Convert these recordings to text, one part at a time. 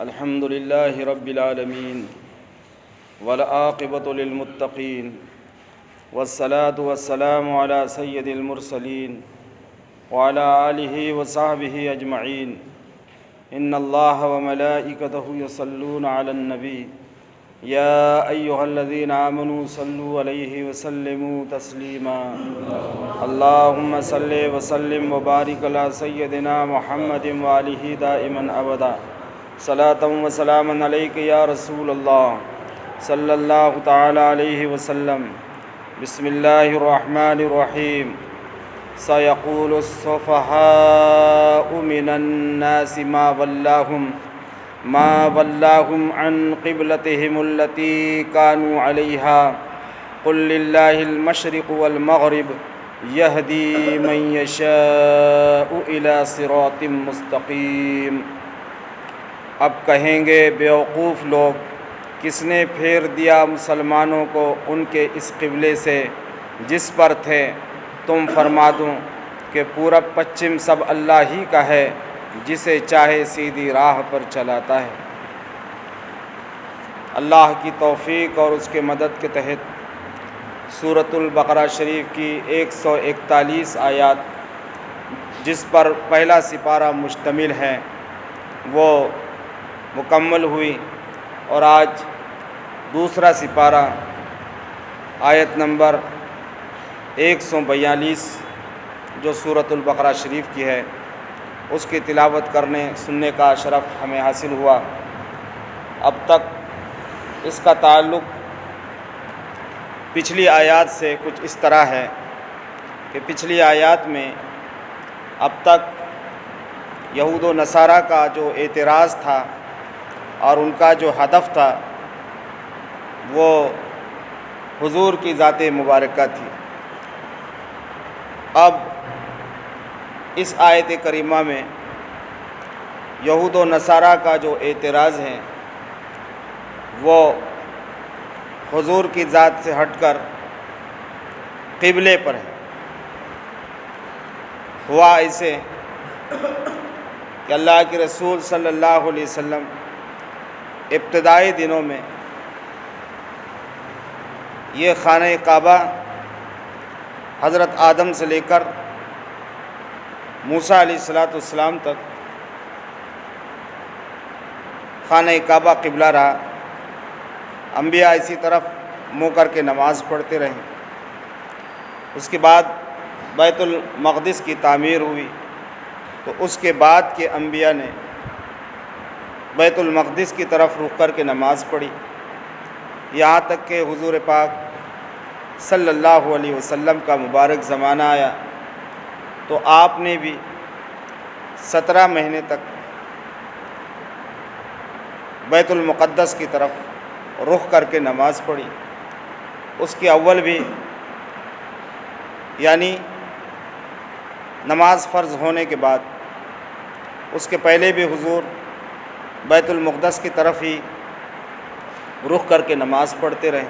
الحمد لله رب العالمين والعاقبة للمتقين والصلاة والسلام على سيد المرسلين وعلى آله وصحبه أجمعين إن الله وملائكته يصلون على النبي يا أيها الذين آمنوا صلوا عليه وسلموا تسليما اللهم صل وسلم وبارك على سيدنا محمد وآله دائما أبدا صلاة وسلاما عليك يا رسول الله صلى الله تعالى عليه وسلم بسم الله الرحمن الرحيم سيقول السفهاء من الناس ما ولاهم عن قبلتهم التي كانوا عليها قل لله المشرق والمغرب يهدي من يشاء إلى صراط مستقيم۔ اب کہیں گے بیوقوف لوگ، کس نے پھیر دیا مسلمانوں کو ان کے اس قبلے سے جس پر تھے؟ تم فرما دو کہ پورب پچھم سب اللہ ہی کا ہے، جسے چاہے سیدھی راہ پر چلاتا ہے۔ اللہ کی توفیق اور اس کے مدد کے تحت سورۃ البقرہ شریف کی 141 آیات جس پر پہلا سپارہ مشتمل ہے وہ مکمل ہوئی، اور آج دوسرا سپارہ آیت نمبر 142 جو سورۃ البقرہ شریف کی ہے اس کی تلاوت کرنے سننے کا شرف ہمیں حاصل ہوا۔ اب تک اس کا تعلق پچھلی آیات سے کچھ اس طرح ہے کہ پچھلی آیات میں اب تک یہود و نصارہ کا جو اعتراض تھا اور ان کا جو ہدف تھا وہ حضور کی ذات مبارکہ تھی۔ اب اس آیت کریمہ میں یہود و نصارہ کا جو اعتراض ہے وہ حضور کی ذات سے ہٹ کر قبلے پر ہے۔ ہوا ایسے کہ اللہ کے رسول صلی اللہ علیہ وسلم ابتدائی دنوں میں یہ خانہ کعبہ حضرت آدم سے لے کر موسیٰ علیہ السلام تک خانہ کعبہ قبلہ رہا۔ انبیاء اسی طرف منہ کر کے نماز پڑھتے رہے۔ اس کے بعد بیت المقدس کی تعمیر ہوئی تو اس کے بعد کے انبیاء نے بیت المقدس کی طرف رخ کر کے نماز پڑھی، یہاں تک کہ حضور پاک صلی اللہ علیہ وسلم کا مبارک زمانہ آیا تو آپ نے بھی 17 مہینے تک بیت المقدس کی طرف رخ کر کے نماز پڑھی۔ اس کے اول بھی یعنی نماز فرض ہونے کے بعد اس کے پہلے بھی حضور بیت المقدس کی طرف ہی رخ کر کے نماز پڑھتے رہے۔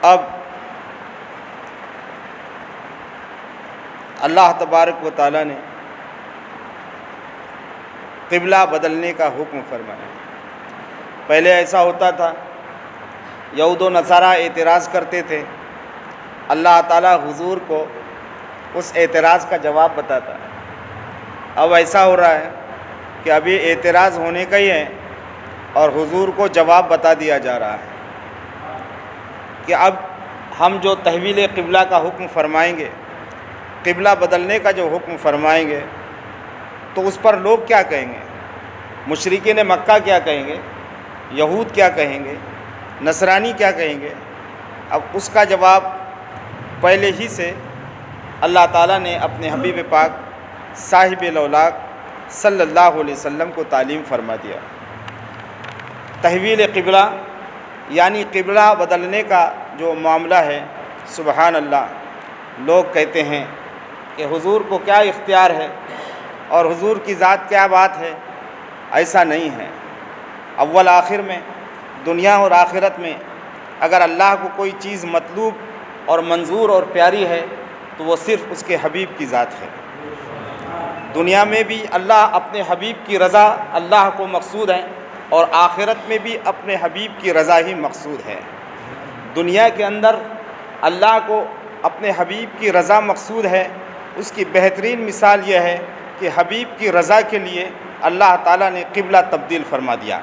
اب اللہ تبارک و تعالیٰ نے قبلہ بدلنے کا حکم فرمایا۔ پہلے ایسا ہوتا تھا، یہود و نصارہ اعتراض کرتے تھے، اللہ تعالیٰ حضور کو اس اعتراض کا جواب بتاتا۔ اب ایسا ہو رہا ہے کہ ابھی اعتراض ہونے کا ہی ہے اور حضور کو جواب بتا دیا جا رہا ہے کہ اب ہم جو تحویل قبلہ کا حکم فرمائیں گے، قبلہ بدلنے کا جو حکم فرمائیں گے تو اس پر لوگ کیا کہیں گے؟ مشرکین مکہ کیا کہیں گے؟ یہود کیا کہیں گے؟ نصرانی کیا کہیں گے؟ اب اس کا جواب پہلے ہی سے اللہ تعالیٰ نے اپنے حبیب پاک صاحب لولاق صلی اللہ علیہ وسلم کو تعلیم فرما دیا۔ تحویل قبلہ یعنی قبلہ بدلنے کا جو معاملہ ہے، سبحان اللہ، لوگ کہتے ہیں کہ حضور کو کیا اختیار ہے اور حضور کی ذات کیا بات ہے؟ ایسا نہیں ہے۔ اول آخر میں، دنیا اور آخرت میں اگر اللہ کو کوئی چیز مطلوب اور منظور اور پیاری ہے تو وہ صرف اس کے حبیب کی ذات ہے۔ دنیا میں بھی اللہ اپنے حبیب کی رضا اللہ کو مقصود ہے، اور آخرت میں بھی اپنے حبیب کی رضا ہی مقصود ہے۔ دنیا کے اندر اللہ کو اپنے حبیب کی رضا مقصود ہے، اس کی بہترین مثال یہ ہے کہ حبیب کی رضا کے لیے اللہ تعالیٰ نے قبلہ تبدیل فرما دیا۔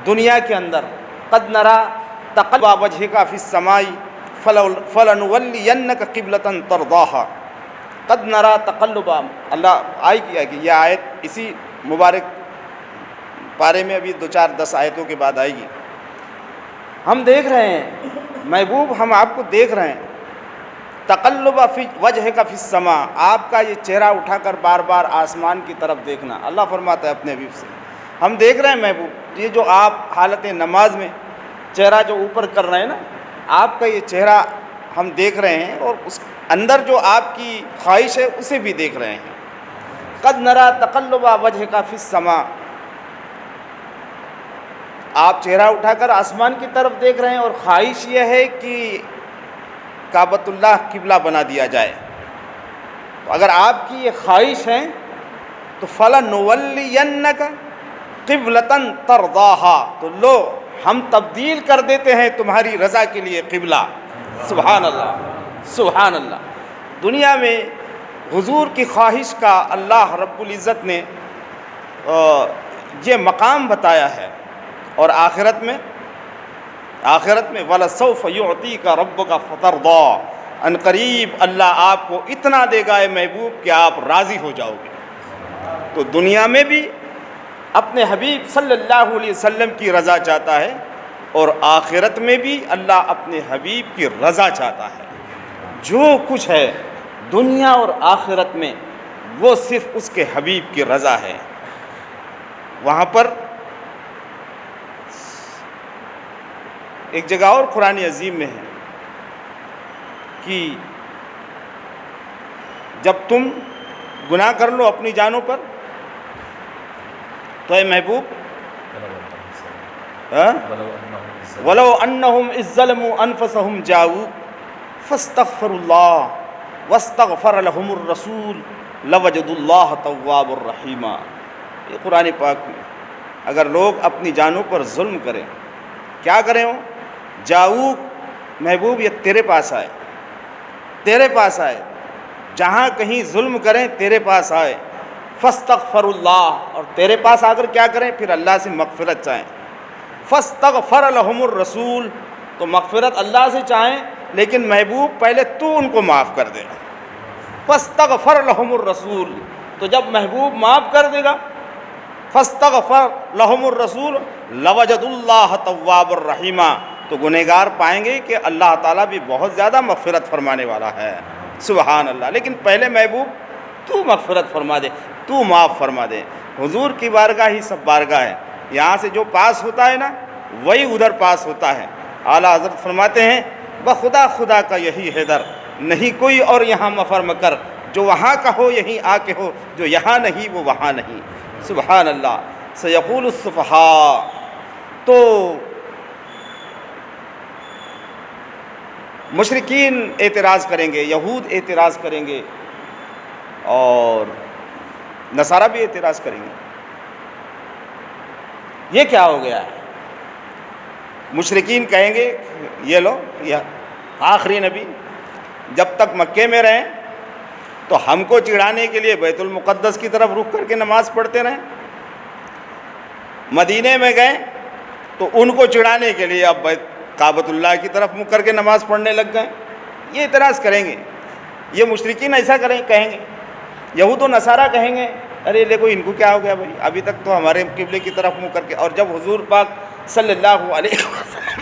دنیا کے اندر قد نرا تقلب وجهک فی السماء فلنولینک قبلۃ ترضاها، قد نرا تقلب، اللہ کیا کہ یہ آیت اسی مبارک پارے میں ابھی 2-4-10 آیتوں کے بعد آئے گی۔ ہم دیکھ رہے ہیں محبوب، ہم آپ کو دیکھ رہے ہیں، تقلب فی وجهک فی السماء، آپ کا یہ چہرہ اٹھا کر بار بار آسمان کی طرف دیکھنا، اللہ فرماتا ہے اپنے حبیب سے، ہم دیکھ رہے ہیں محبوب، یہ جو آپ حالت نماز میں چہرہ جو اوپر کر رہے ہیں نا، آپ کا یہ چہرہ ہم دیکھ رہے ہیں، اور اس اندر جو آپ کی خواہش ہے اسے بھی دیکھ رہے ہیں۔ قد نرا تقلب وجهک فی السماء، آپ چہرہ اٹھا کر آسمان کی طرف دیکھ رہے ہیں، اور خواہش یہ ہے کہ کعبۃ اللہ قبلہ بنا دیا جائے۔ تو اگر آپ کی یہ خواہش ہے تو فَلَنُوَلِّيَنَّكَ قِبْلَةً تَرْضَاهَا، تو لو ہم تبدیل کر دیتے ہیں تمہاری رضا کے لیے قبلہ۔ سبحان اللہ، سبحان اللہ۔ دنیا میں حضور کی خواہش کا اللہ رب العزت نے یہ مقام بتایا ہے، اور آخرت میں وَلَسَوْفَ يُعْطِيكَ رَبُّكَ فَتَرْضَىٰ، ان قریب اللہ آپ کو اتنا دے گا اے محبوب کہ آپ راضی ہو جاؤ گے۔ تو دنیا میں بھی اپنے حبیب صلی اللہ علیہ وسلم کی رضا چاہتا ہے، اور آخرت میں بھی اللہ اپنے حبیب کی رضا چاہتا ہے۔ جو کچھ ہے دنیا اور آخرت میں وہ صرف اس کے حبیب کی رضا ہے۔ وہاں پر ایک جگہ اور قرآن عظیم میں ہے کہ جب تم گناہ کر لو اپنی جانوں پر تو اے محبوب وَلَوْ أَنَّهُمْ إِذ ظَّلَمُوا أَنفُسَهُمْ جَاءُوكَ فَاسْتَغْفَرُوا اللَّهَ وَاسْتَغْفَرَ لَهُمُ الرَّسُولُ لَوَجَدُوا اللَّهَ تَوَّابًا رَحِيمًا۔ یہ قرآن پاک میں اگر لوگ اپنی جانوں پر ظلم کریں، کیا کریں ہو؟ جاؤک محبوب، یہ تیرے پاس آئے، تیرے پاس آئے، جہاں کہیں ظلم کریں تیرے پاس آئے، فاستغفر اللہ، اور تیرے پاس آ کر کیا کریں؟ پھر اللہ سے مغفرت چاہیں۔ فاستغفر لهم الرسول، تو مغفرت اللہ سے چاہیں، لیکن محبوب پہلے تو ان کو معاف کر دے۔ فاستغفر لهم الرسول، تو جب محبوب معاف کر دے گا، فاستغفر لهم الرسول لوجدوا اللہ توابا رحیما، تو گنہگار پائیں گے کہ اللہ تعالیٰ بھی بہت زیادہ مغفرت فرمانے والا ہے۔ سبحان اللہ۔ لیکن پہلے محبوب تو مغفرت فرما دے، تو معاف فرما دے۔ حضور کی بارگاہ ہی سب بارگاہ ہے، یہاں سے جو پاس ہوتا ہے نا وہی ادھر پاس ہوتا ہے۔ اعلیٰ حضرت فرماتے ہیں بخدا خدا کا یہی حیدر، نہیں کوئی اور یہاں مفر مکر، جو وہاں کا ہو یہیں آ کے ہو، جو یہاں نہیں وہ وہاں نہیں۔ سبحان اللہ۔ سیقول السفہاء، تو مشرکین اعتراض کریں گے، یہود اعتراض کریں گے، اور نصارہ بھی اعتراض کریں گے، یہ کیا ہو گیا ہے؟ مشرکین کہیں گے یہ لو، یہ آخری نبی جب تک مکے میں رہیں تو ہم کو چڑھانے کے لیے بیت المقدس کی طرف رخ کر کے نماز پڑھتے رہیں، مدینے میں گئے تو ان کو چڑھانے کے لیے اب کعبۃ اللہ کی طرف منہ کر کے نماز پڑھنے لگ گئے، یہ اعتراض کریں گے۔ یہ مشرکین ایسا کہیں گے، یہود و نصارہ کہیں گے ارے دیکھو ان کو کیا ہو گیا بھائی، ابھی تک تو ہمارے قبلے کی طرف منہ کر کے، اور جب حضور پاک صلی اللہ علیہ وسلم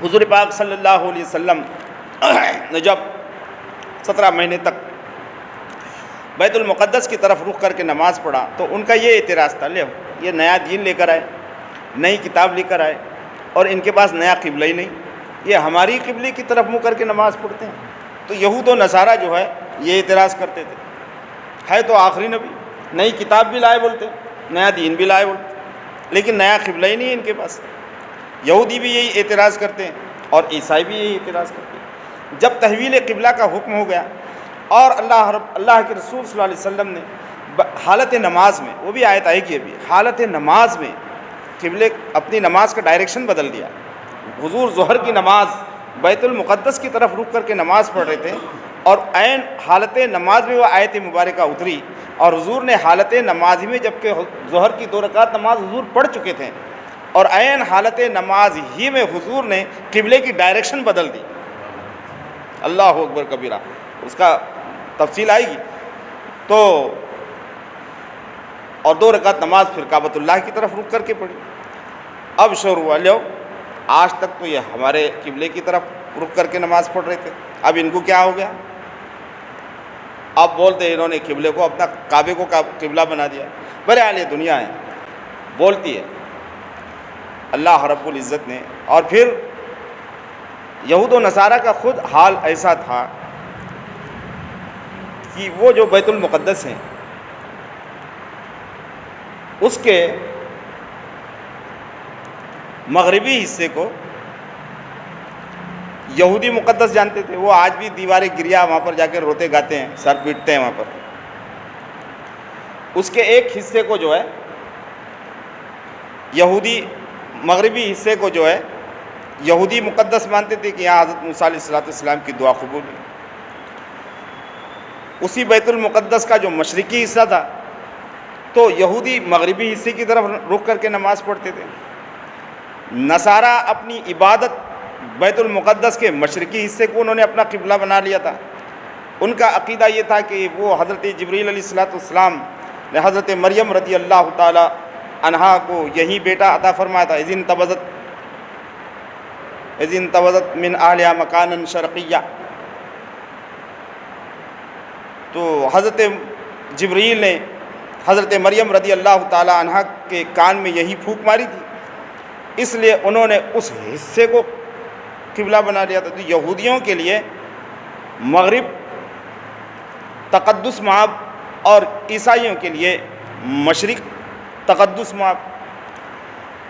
حضور پاک صلی اللہ علیہ وسلم نے جب 17 مہینے تک بیت المقدس کی طرف رخ کر کے نماز پڑھا تو ان کا یہ اعتراض تھا، لے یہ نیا دین لے کر آئے، نئی کتاب لے کر آئے، اور ان کے پاس نیا قبلہ ہی نہیں، یہ ہماری قبلے کی طرف منہ کر کے نماز پڑھتے ہیں۔ تو یہود و نصارہ جو ہے یہ اعتراض کرتے تھے، ہے تو آخری نبی، نئی کتاب بھی لائے بولتے، نیا دین بھی لائے بولتے، لیکن نیا قبلہ ہی نہیں ان کے پاس۔ یہودی بھی یہی اعتراض کرتے ہیں اور عیسائی بھی یہی اعتراض کرتے ہیں۔ جب تحویل قبلہ کا حکم ہو گیا اور اللہ کے رسول صلی اللہ علیہ وسلم نے حالت نماز میں، وہ بھی آیت آئے گی ابھی، حالت نماز میں قبلے اپنی نماز کا ڈائریکشن بدل دیا۔ حضور ظہر کی نماز بیت المقدس کی طرف رک کر کے نماز پڑھ رہے تھے، اور عین حالت نماز میں وہ آیت مبارکہ اتری، اور حضور نے حالت نماز ہی میں، جبکہ ظہر کی 2 رکعت نماز حضور پڑھ چکے تھے، اور عین حالت نماز ہی میں حضور نے قبلے کی ڈائریکشن بدل دی۔ اللہ اکبر کبیرہ، اس کا تفصیل آئے گی۔ تو اور 2 رکعت نماز پھر کعبۃ اللہ کی طرف رک کر کے پڑھی۔ اب شروع ہوا، لو آج تک تو یہ ہمارے قبلے کی طرف رک کر کے نماز پڑھ رہے تھے، اب ان کو کیا ہو گیا؟ اب بولتے انہوں نے قبلے کو اپنا کعبے کو قبلہ بنا دیا۔ بہرحال یہ دنیا ہے، بولتی ہے۔ اللہ رب العزت نے، اور پھر یہود و نصارہ کا خود حال ایسا تھا کہ وہ جو بیت المقدس ہیں اس کے مغربی حصے کو یہودی مقدس جانتے تھے، وہ آج بھی دیواریں گریا وہاں پر جا کے روتے گاتے ہیں، سر پیٹتے ہیں وہاں پر۔ اس کے ایک حصے کو جو ہے یہودی، مغربی حصے کو جو ہے یہودی مقدس مانتے تھے کہ یہاں حضرت موسیٰ علیہ السلام کی دعا قبول ہوئی۔ اسی بیت المقدس کا جو مشرقی حصہ تھا تو یہودی مغربی حصے کی طرف رک کر کے نماز پڑھتے تھے۔ نصارہ اپنی عبادت بیت المقدس کے مشرقی حصے کو انہوں نے اپنا قبلہ بنا لیا تھا۔ ان کا عقیدہ یہ تھا کہ وہ حضرت جبریل علیہ السلام نے حضرت مریم رضی اللہ تعالی عنہا کو یہی بیٹا عطا فرمایا تھا، اذ انتبذت من اہلہا مکانا شرقیہ۔ تو حضرت جبریل نے حضرت مریم رضی اللہ تعالی عنہا کے کان میں یہی پھونک ماری تھی، اس لیے انہوں نے اس حصے کو قبلہ بنا لیا تھا۔ تو یہودیوں کے لیے مغرب تقدس مآب اور عیسائیوں کے لیے مشرق تقدس مآب۔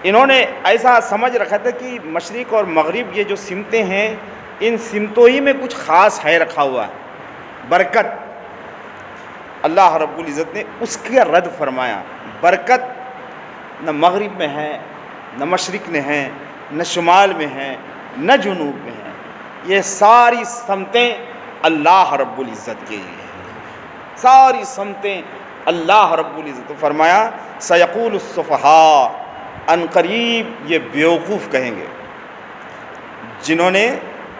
انہوں نے ایسا سمجھ رکھا تھا کہ مشرق اور مغرب یہ جو سمتیں ہیں، ان سمتوں ہی میں کچھ خاص ہے رکھا ہوا ہے، برکت۔ اللہ رب العزت نے اس کا رد فرمایا، برکت نہ مغرب میں ہے، نہ مشرق میں ہے، نہ شمال میں ہے، نہ جنوب میں ہے، یہ ساری سمتیں اللہ رب العزت کے لیے ہیں، ساری سمتیں اللہ رب العزت۔ فرمایا سیقول السفہاء، ان قریب یہ بیوقوف کہیں گے جنہوں نے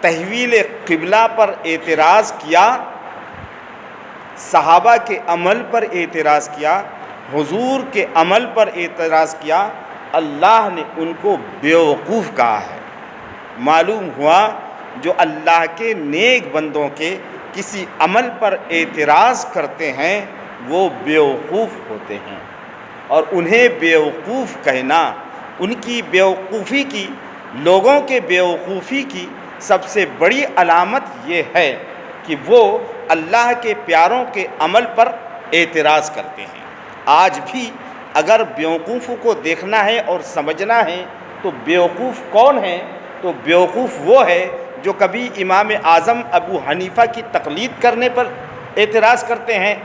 تحویل قبلہ پر اعتراض کیا، صحابہ کے عمل پر اعتراض کیا، حضور کے عمل پر اعتراض کیا، اللہ نے ان کو بیوقوف کہا ہے۔ معلوم ہوا جو اللہ کے نیک بندوں کے کسی عمل پر اعتراض کرتے ہیں وہ بیوقوف ہوتے ہیں، اور انہیں بیوقوف کہنا، ان کی بیوقوفی کی، لوگوں کے بیوقوفی کی سب سے بڑی علامت یہ ہے کہ وہ اللہ کے پیاروں کے عمل پر اعتراض کرتے ہیں۔ آج بھی اگر بیوقوفوں کو دیکھنا ہے اور سمجھنا ہے تو بیوقوف کون ہے، تو بیوقوف وہ ہے جو کبھی امام اعظم ابو حنیفہ کی تقلید کرنے پر اعتراض کرتے ہیں،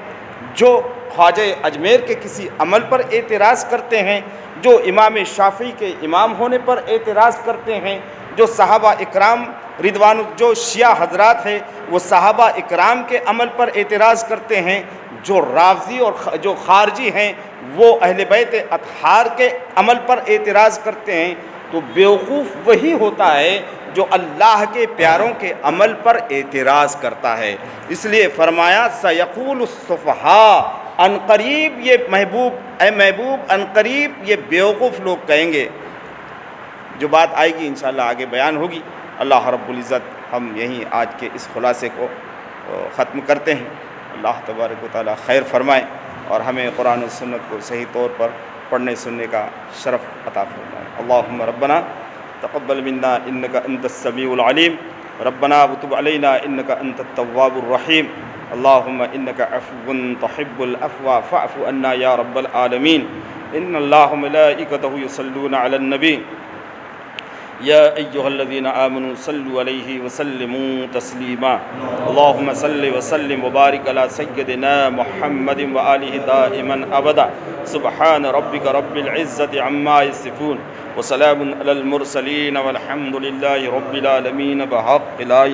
جو خواجہ اجمیر کے کسی عمل پر اعتراض کرتے ہیں، جو امام شافعی کے امام ہونے پر اعتراض کرتے ہیں، جو صحابہ اکرام رضوان، جو شیعہ حضرات ہیں وہ صحابہ اکرام کے عمل پر اعتراض کرتے ہیں، جو رافضی اور جو خارجی ہیں وہ اہل بیت اطہار کے عمل پر اعتراض کرتے ہیں۔ تو بیوقوف وہی ہوتا ہے جو اللہ کے پیاروں کے عمل پر اعتراض کرتا ہے۔ اس لیے فرمایا سیقول السفہاء، ان قریب یہ اے محبوب ان قریب یہ بیوقوف لوگ کہیں گے۔ جو بات آئے گی انشاءاللہ آگے بیان ہوگی۔ اللہ رب العزت ہم یہیں آج کے اس خلاصے کو ختم کرتے ہیں۔ اللہ تبارک و تعالی خیر فرمائے اور ہمیں قرآن و سنت کو صحیح طور پر پڑھنے سننے کا شرف عطا فرمائے۔ اللہم ربنا تقبل منا انک انت السمیع العلیم، ربنا وتب علینا انک انت التواب الرحیم، اللہم انک عفو تحب العفو فاعف عنا یا رب العالمین۔ ان اللہ ملائکتہ یصلون علی النبی يا أيها الذين آمنوا صلوا عليه وسلموا تسليما اللهم صل وسلم وبارك على سيدنا محمد وآله دائما أبدا سبحان ربك رب العزة عما يصفون وسلام على المرسلين والحمد لله رب العالمين بحق لا